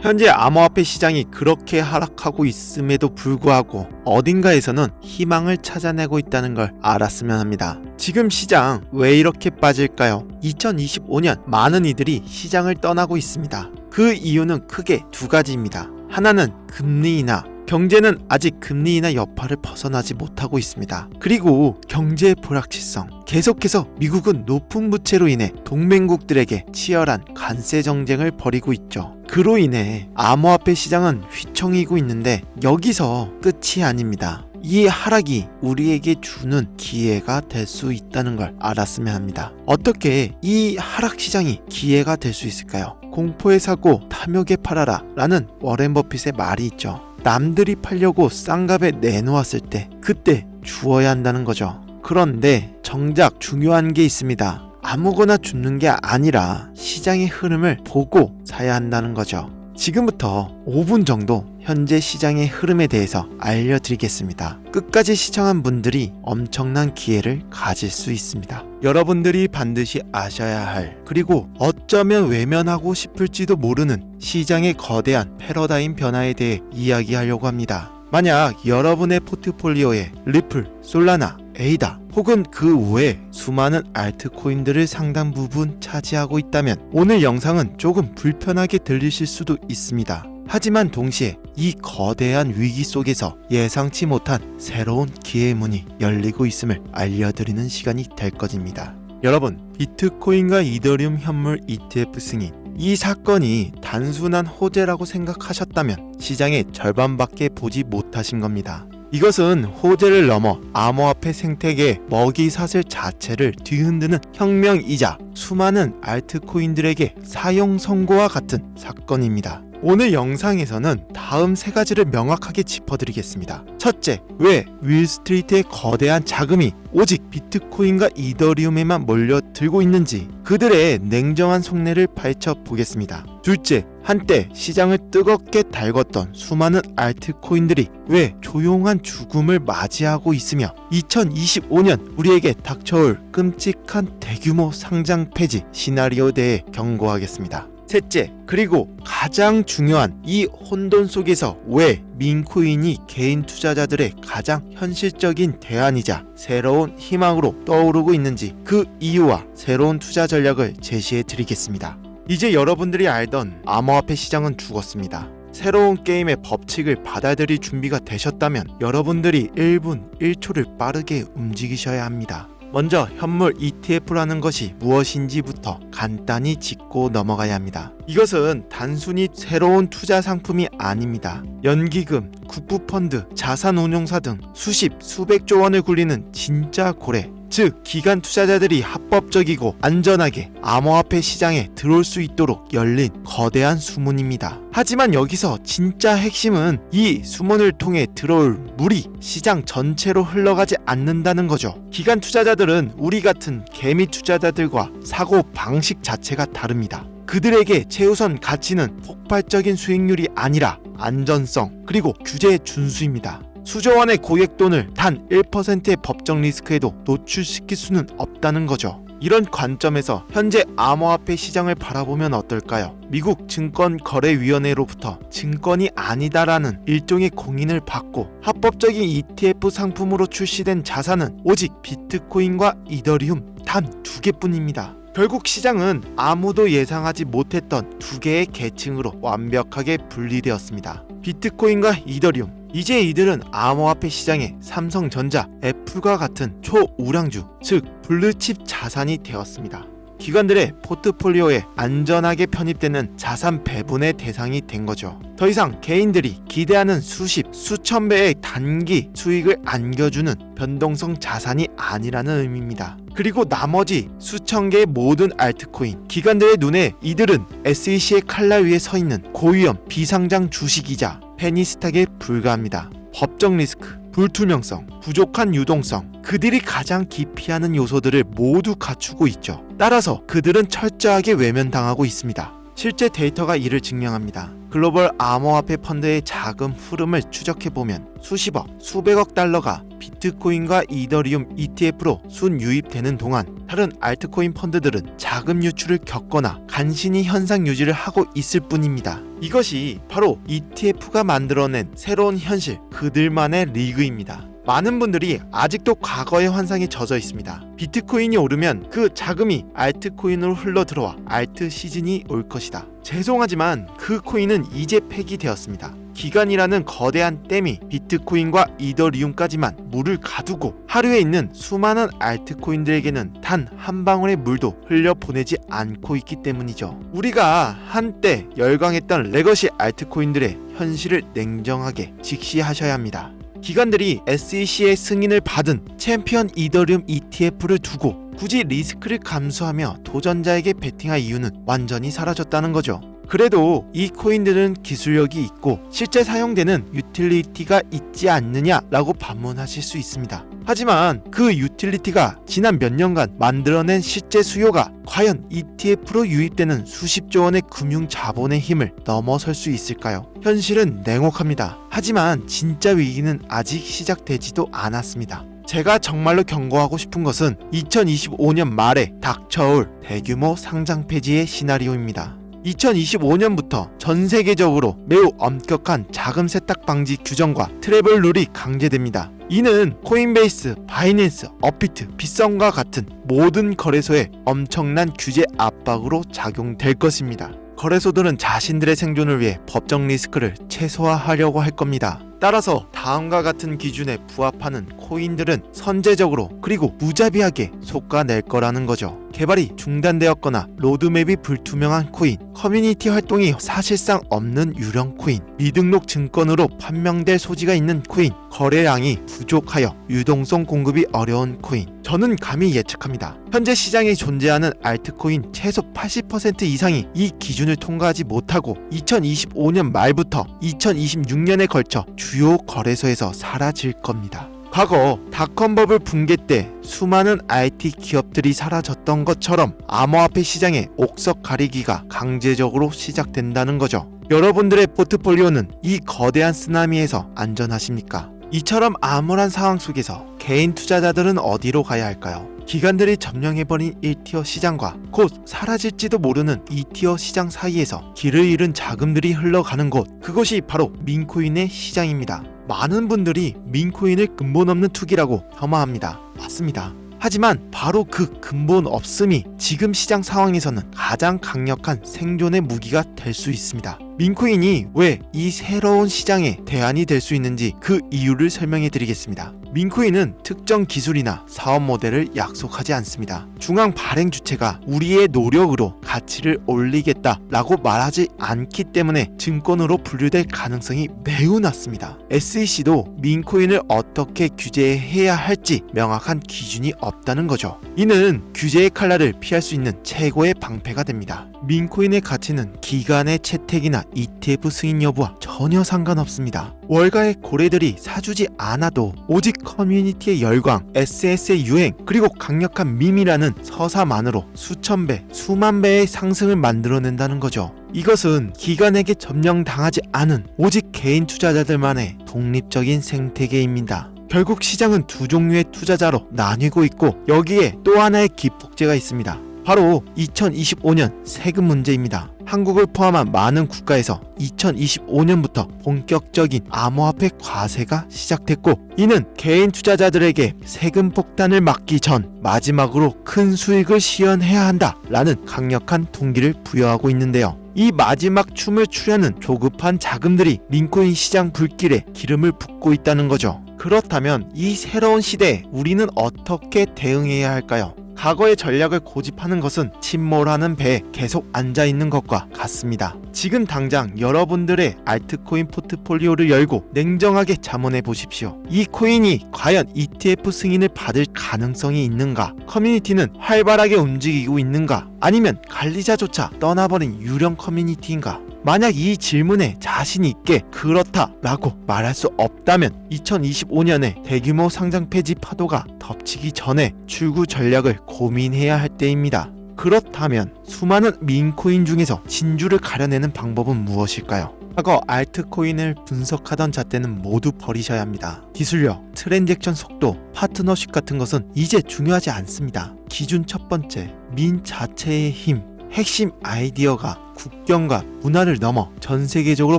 현재 암호화폐 시장이 그렇게 하락하고 있음에도 불구하고 어딘가에서는 희망을 찾아내고 있다는 걸 알았으면 합니다. 지금 시장 왜 이렇게 빠질까요? 2025년 많은 이들이 시장을 떠나고 있습니다. 그 이유는 크게 두 가지입니다. 하나는 금리 인하, 경제는 아직 금리 인하 여파를 벗어나지 못하고 있습니다. 그리고 경제의 불확실성, 계속해서 미국은 높은 부채로 인해 동맹국들에게 치열한 관세 정쟁을 벌이고 있죠. 그로 인해 암호화폐 시장은 휘청이고 있는데 여기서 끝이 아닙니다. 이 하락이 우리에게 주는 기회가 될 수 있다는 걸 알았으면 합니다. 어떻게 이 하락 시장이 기회가 될 수 있을까요? 공포에 사고 탐욕에 팔아라 라는 워렌 버핏의 말이 있죠. 남들이 팔려고 싼 값에 내놓았을 때 그때 주어야 한다는 거죠. 그런데 정작 중요한 게 있습니다. 아무거나 줍는 게 아니라 시장의 흐름을 보고 사야 한다는 거죠. 지금부터 5분 정도 현재 시장의 흐름에 대해서 알려드리겠습니다. 끝까지 시청한 분들이 엄청난 기회를 가질 수 있습니다. 여러분들이 반드시 아셔야 할, 그리고 어쩌면 외면하고 싶을지도 모르는 시장의 거대한 패러다임 변화에 대해 이야기하려고 합니다. 만약 여러분의 포트폴리오에 리플, 솔라나, 에이다 혹은 그 외 수많은 알트코인들을 상당 부분 차지하고 있다면 오늘 영상은 조금 불편하게 들리실 수도 있습니다. 하지만 동시에 이 거대한 위기 속에서 예상치 못한 새로운 기회의 문이 열리고 있음을 알려드리는 시간이 될 것입니다. 여러분, 비트코인과 이더리움 현물 ETF 승인, 이 사건이 단순한 호재라고 생각하셨다면 시장의 절반밖에 보지 못하신 겁니다. 이것은 호재를 넘어 암호화폐 생태계의 먹이사슬 자체를 뒤흔드는 혁명이자 수많은 알트코인들에게 사형 선고와 같은 사건입니다. 오늘 영상에서는 다음 세 가지를 명확하게 짚어드리겠습니다. 첫째, 왜 윌스트리트의 거대한 자금이 오직 비트코인과 이더리움에만 몰려들고 있는지 그들의 냉정한 속내를 파헤쳐보겠습니다. 둘째, 한때 시장을 뜨겁게 달궜던 수많은 알트코인들이 왜 조용한 죽음을 맞이하고 있으며 2025년 우리에게 닥쳐올 끔찍한 대규모 상장 폐지 시나리오에 대해 경고하겠습니다. 셋째, 그리고 가장 중요한 이 혼돈 속에서 왜 민코인이 개인 투자자들의 가장 현실적인 대안이자 새로운 희망으로 떠오르고 있는지 그 이유와 새로운 투자 전략을 제시해 드리겠습니다. 이제 여러분들이 알던 암호화폐 시장은 죽었습니다. 새로운 게임의 법칙을 받아들일 준비가 되셨다면 여러분들이 1분 1초를 빠르게 움직이셔야 합니다. 먼저 현물 ETF라는 것이 무엇인지부터 간단히 짚고 넘어가야 합니다. 이것은 단순히 새로운 투자 상품이 아닙니다. 연기금, 국부펀드, 자산운용사 등 수백조 원을 굴리는 진짜 고래, 즉 기관 투자자들이 합법적이고 안전하게 암호화폐 시장에 들어올 수 있도록 열린 거대한 수문입니다. 하지만 여기서 진짜 핵심은 이 수문을 통해 들어올 물이 시장 전체로 흘러가지 않는다는 거죠. 기관 투자자들은 우리 같은 개미 투자자들과 사고 방식 자체가 다릅니다. 그들에게 최우선 가치는 폭발적인 수익률이 아니라 안전성 그리고 규제의 준수입니다. 수조 원의 고액돈을 단 1%의 법적 리스크에도 노출시킬 수는 없다는 거죠. 이런 관점에서 현재 암호화폐 시장을 바라보면 어떨까요? 미국 증권거래위원회로부터 증권이 아니다라는 일종의 공인을 받고 합법적인 ETF 상품으로 출시된 자산은 오직 비트코인과 이더리움 단 2개뿐입니다. 결국 시장은 아무도 예상하지 못했던 두 개의 계층으로 완벽하게 분리되었습니다. 비트코인과 이더리움. 이제 이들은 암호화폐 시장의 삼성전자, 애플과 같은 초우량주, 즉 블루칩 자산이 되었습니다. 기관들의 포트폴리오에 안전하게 편입되는 자산 배분의 대상이 된 거죠. 더 이상 개인들이 기대하는 수천 배의 단기 수익을 안겨주는 변동성 자산이 아니라는 의미입니다. 그리고 나머지 수천 개의 모든 알트코인, 기관들의 눈에 이들은 SEC의 칼날 위에 서 있는 고위험 비상장 주식이자 페니스탁에 불과합니다. 법적 리스크, 불투명성, 부족한 유동성, 그들이 가장 기피하는 요소들을 모두 갖추고 있죠. 따라서 그들은 철저하게 외면당하고 있습니다. 실제 데이터가 이를 증명합니다. 글로벌 암호화폐 펀드의 자금 흐름을 추적해보면 수십억, 수백억 달러가 비트코인과 이더리움 ETF로 순유입되는 동안 다른 알트코인 펀드들은 자금 유출을 겪거나 간신히 현상 유지를 하고 있을 뿐입니다. 이것이 바로 ETF가 만들어낸 새로운 현실, 그들만의 리그입니다. 많은 분들이 아직도 과거의 환상에 젖어 있습니다. 비트코인이 오르면 그 자금이 알트코인으로 흘러들어와 알트 시즌이 올 것이다. 죄송하지만 그 코인은 이제 폐기되었습니다. 기간이라는 거대한 댐이 비트코인과 이더리움까지만 물을 가두고 하루에 있는 수많은 알트코인들에게는 단 한 방울의 물도 흘려보내지 않고 있기 때문이죠. 우리가 한때 열광했던 레거시 알트코인들의 현실을 냉정하게 직시하셔야 합니다. 기관들이 SEC의 승인을 받은 챔피언 이더리움 ETF를 두고 굳이 리스크를 감수하며 도전자에게 베팅할 이유는 완전히 사라졌다는 거죠. 그래도 이 코인들은 기술력이 있고 실제 사용되는 유틸리티가 있지 않느냐라고 반문하실 수 있습니다. 하지만 그 유틸리티가 지난 몇 년간 만들어낸 실제 수요가 과연 ETF로 유입되는 수십조 원의 금융 자본의 힘을 넘어설 수 있을까요? 현실은 냉혹합니다. 하지만 진짜 위기는 아직 시작되지도 않았습니다. 제가 정말로 경고하고 싶은 것은 2025년 말에 닥쳐올 대규모 상장 폐지의 시나리오입니다. 2025년부터 전 세계적으로 매우 엄격한 자금 세탁 방지 규정과 트래블 룰이 강제됩니다. 이는 코인베이스, 바이낸스, 업비트, 빗썸과 같은 모든 거래소에 엄청난 규제 압박으로 작용될 것입니다. 거래소들은 자신들의 생존을 위해 법적 리스크를 최소화하려고 할 겁니다. 따라서 다음과 같은 기준에 부합하는 코인들은 선제적으로 그리고 무자비하게 솎아낼 거라는 거죠. 개발이 중단되었거나 로드맵이 불투명한 코인, 커뮤니티 활동이 사실상 없는 유령 코인, 미등록 증권으로 판명될 소지가 있는 코인, 거래량이 부족하여 유동성 공급이 어려운 코인. 저는 감히 예측합니다. 현재 시장에 존재하는 알트코인 최소 80% 이상이 이 기준을 통과하지 못하고 2025년 말부터 2026년에 걸쳐 주요 거래소에서 사라질 겁니다. 과거 닷컴버블 붕괴 때 수많은 IT 기업들이 사라졌던 것처럼 암호화폐 시장의 옥석 가리기가 강제적으로 시작된다는 거죠. 여러분들의 포트폴리오는 이 거대한 쓰나미에서 안전하십니까? 이처럼 암울한 상황 속에서 개인 투자자들은 어디로 가야 할까요? 기관들이 점령해버린 1티어 시장과 곧 사라질지도 모르는 2티어 시장 사이에서 길을 잃은 자금들이 흘러가는 곳, 그것이 바로 민코인의 시장입니다. 많은 분들이 민코인을 근본 없는 투기라고 폄하합니다. 맞습니다. 하지만 바로 그 근본 없음이 지금 시장 상황에서는 가장 강력한 생존의 무기가 될 수 있습니다. 민코인이 왜 이 새로운 시장의 대안이 될 수 있는지 그 이유를 설명해 드리겠습니다. 민코인은 특정 기술이나 사업 모델을 약속하지 않습니다. 중앙 발행 주체가 우리의 노력으로 가치를 올리겠다라고 말하지 않기 때문에 증권으로 분류될 가능성이 매우 낮습니다. SEC도 민코인을 어떻게 규제해야 할지 명확한 기준이 없다는 거죠. 이는 규제의 칼날을 피할 수 있는 최고의 방패가 됩니다. 민코인의 가치는 기간의 채택이나 ETF 승인 여부와 전혀 상관없습니다. 월가의 고래들이 사주지 않아도 오직 커뮤니티의 열광, SNS의 유행, 그리고 강력한 밈이라는 서사만으로 수천 배, 수만 배의 상승을 만들어낸다는 거죠. 이것은 기관에게 점령당하지 않은 오직 개인 투자자들만의 독립적인 생태계입니다. 결국 시장은 두 종류의 투자자로 나뉘고 있고 여기에 또 하나의 기폭제가 있습니다. 바로 2025년 세금 문제입니다. 한국을 포함한 많은 국가에서 2025년부터 본격적인 암호화폐 과세가 시작됐고 이는 개인 투자자들에게 세금 폭탄을 막기 전 마지막으로 큰 수익을 시현해야 한다라는 강력한 동기를 부여하고 있는데요. 이 마지막 춤을 추려는 조급한 자금들이 민코인 시장 불길에 기름을 붓고 있다는 거죠. 그렇다면 이 새로운 시대에 우리는 어떻게 대응해야 할까요? 과거의 전략을 고집하는 것은 침몰하는 배에 계속 앉아있는 것과 같습니다. 지금 당장 여러분들의 알트코인 포트폴리오를 열고 냉정하게 자문해 보십시오. 이 코인이 과연 ETF 승인을 받을 가능성이 있는가? 커뮤니티는 활발하게 움직이고 있는가? 아니면 관리자조차 떠나버린 유령 커뮤니티인가? 만약 이 질문에 자신 있게 그렇다라고 말할 수 없다면 2025년에 대규모 상장 폐지 파도가 덮치기 전에 출구 전략을 고민해야 할 때입니다. 그렇다면 수많은 민코인 중에서 진주를 가려내는 방법은 무엇일까요? 과거 알트코인을 분석하던 잣대는 모두 버리셔야 합니다. 기술력, 트랜잭션 속도, 파트너십 같은 것은 이제 중요하지 않습니다. 기준 첫 번째, 민 자체의 힘. 핵심 아이디어가 국경과 문화를 넘어 전 세계적으로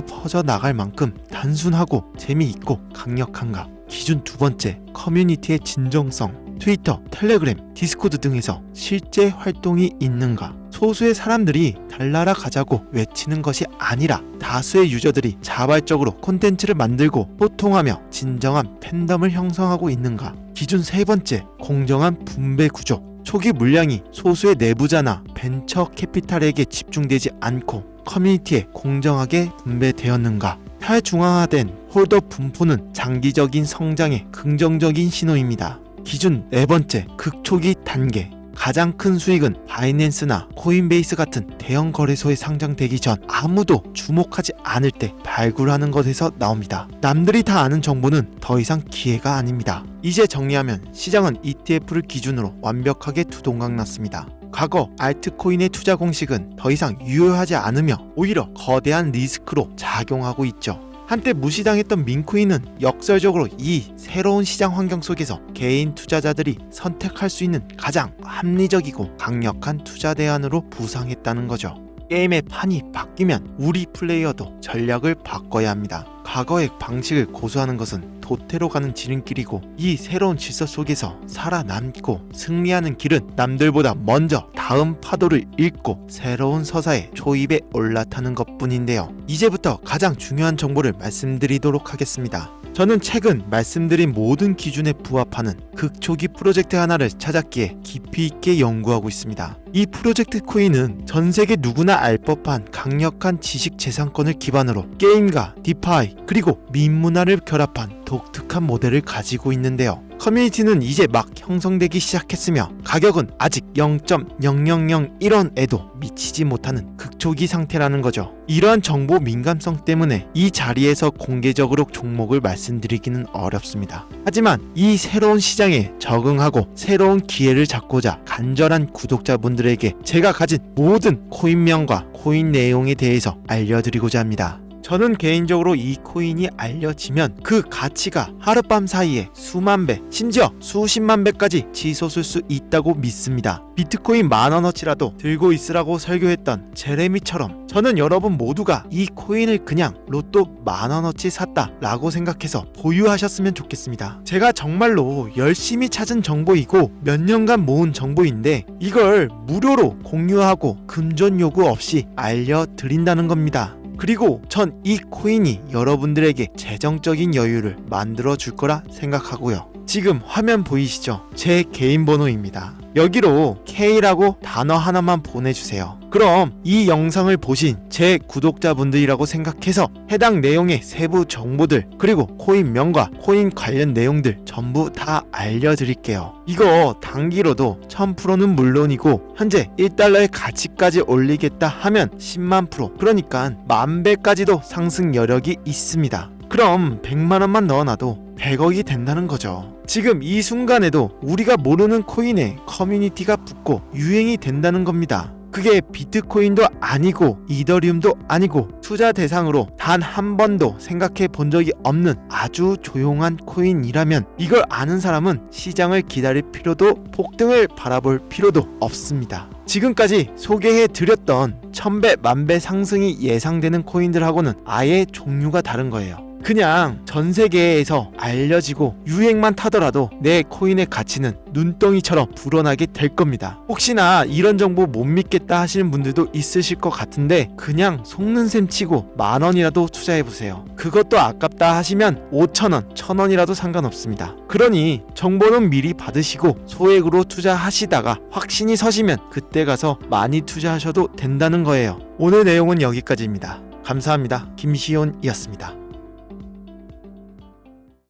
퍼져나갈 만큼 단순하고 재미있고 강력한가. 기준 두 번째, 커뮤니티의 진정성. 트위터, 텔레그램, 디스코드 등에서 실제 활동이 있는가. 소수의 사람들이 달나라 가자고 외치는 것이 아니라 다수의 유저들이 자발적으로 콘텐츠를 만들고 소통하며 진정한 팬덤을 형성하고 있는가. 기준 세 번째, 공정한 분배 구조. 초기 물량이 소수의 내부자나 벤처 캐피탈에게 집중되지 않고 커뮤니티에 공정하게 분배되었는가. 탈중앙화된 홀더 분포는 장기적인 성장의 긍정적인 신호입니다. 기준 네 번째, 극초기 단계. 가장 큰 수익은 바이낸스나 코인베이스 같은 대형 거래소에 상장되기 전 아무도 주목하지 않을 때 발굴하는 것에서 나옵니다. 남들이 다 아는 정보는 더 이상 기회가 아닙니다. 이제 정리하면 시장은 ETF를 기준으로 완벽하게 두동강 났습니다. 과거 알트코인의 투자 공식은 더 이상 유효하지 않으며 오히려 거대한 리스크로 작용하고 있죠. 한때 무시당했던 민코인은 역설적으로 이 새로운 시장 환경 속에서 개인 투자자들이 선택할 수 있는 가장 합리적이고 강력한 투자 대안으로 부상했다는 거죠. 게임의 판이 바뀌면 우리 플레이어도 전략을 바꿔야 합니다. 과거의 방식을 고수하는 것은 도태로 가는 지름길이고 이 새로운 질서 속에서 살아남고 승리하는 길은 남들보다 먼저 다음 파도를 읽고 새로운 서사의 초입에 올라타는 것뿐인데요. 이제부터 가장 중요한 정보를 말씀드리도록 하겠습니다. 저는 최근 말씀드린 모든 기준에 부합하는 극초기 프로젝트 하나를 찾았기에 깊이 있게 연구하고 있습니다. 이 프로젝트 코인은 전 세계 누구나 알 법한 강력한 지식 재산권을 기반으로 게임과 디파이 그리고 민문화를 결합한 독특한 모델을 가지고 있는데요. 커뮤니티는 이제 막 형성되기 시작했으며 가격은 아직 0.0001원에도 미치지 못하는 극초기 상태라는 거죠. 이러한 정보 민감성 때문에 이 자리에서 공개적으로 종목을 말씀드리기는 어렵습니다. 하지만 이 새로운 시장에 적응하고 새로운 기회를 잡고자 간절한 구독자분들에게 제가 가진 모든 코인명과 코인 내용에 대해서 알려드리고자 합니다. 저는 개인적으로 이 코인이 알려지면 그 가치가 하룻밤 사이에 수만 배, 심지어 수십만 배까지 치솟을 수 있다고 믿습니다. 비트코인 10,000원어치라도 들고 있으라고 설교했던 제레미처럼 저는 여러분 모두가 이 코인을 그냥 로또 10,000원어치 샀다 라고 생각해서 보유하셨으면 좋겠습니다. 제가 정말로 열심히 찾은 정보이고 몇 년간 모은 정보인데 이걸 무료로 공유하고 금전 요구 없이 알려드린다는 겁니다. 그리고 전 이 코인이 여러분들에게 재정적인 여유를 만들어 줄 거라 생각하고요. 지금 화면 보이시죠? 제 개인 번호입니다. 여기로 K라고 단어 하나만 보내주세요. 그럼 이 영상을 보신 제 구독자분들이라고 생각해서 해당 내용의 세부 정보들 그리고 코인명과 코인 관련 내용들 전부 다 알려드릴게요. 이거 단기로도 1000%는 물론이고 현재 1달러의 가치까지 올리겠다 하면 10만 프로 그러니까 10,000배까지도 상승 여력이 있습니다. 그럼 100만원만 넣어놔도 100억이 된다는 거죠. 지금 이 순간에도 우리가 모르는 코인에 커뮤니티가 붙고 유행이 된다는 겁니다. 그게 비트코인도 아니고 이더리움도 아니고 투자 대상으로 단 한 번도 생각해 본 적이 없는 아주 조용한 코인이라면 이걸 아는 사람은 시장을 기다릴 필요도 폭등을 바라볼 필요도 없습니다. 지금까지 소개해 드렸던 1000배, 10,000배 상승이 예상되는 코인들하고는 아예 종류가 다른 거예요. 그냥 전 세계에서 알려지고 유행만 타더라도 내 코인의 가치는 눈덩이처럼 불어나게 될 겁니다. 혹시나 이런 정보 못 믿겠다 하시는 분들도 있으실 것 같은데 그냥 속는 셈 치고 10,000원이라도 투자해보세요. 그것도 아깝다 하시면 5,000원, 1,000원이라도 상관없습니다. 그러니 정보는 미리 받으시고 소액으로 투자하시다가 확신이 서시면 그때 가서 많이 투자하셔도 된다는 거예요. 오늘 내용은 여기까지입니다. 감사합니다. 김시온이었습니다.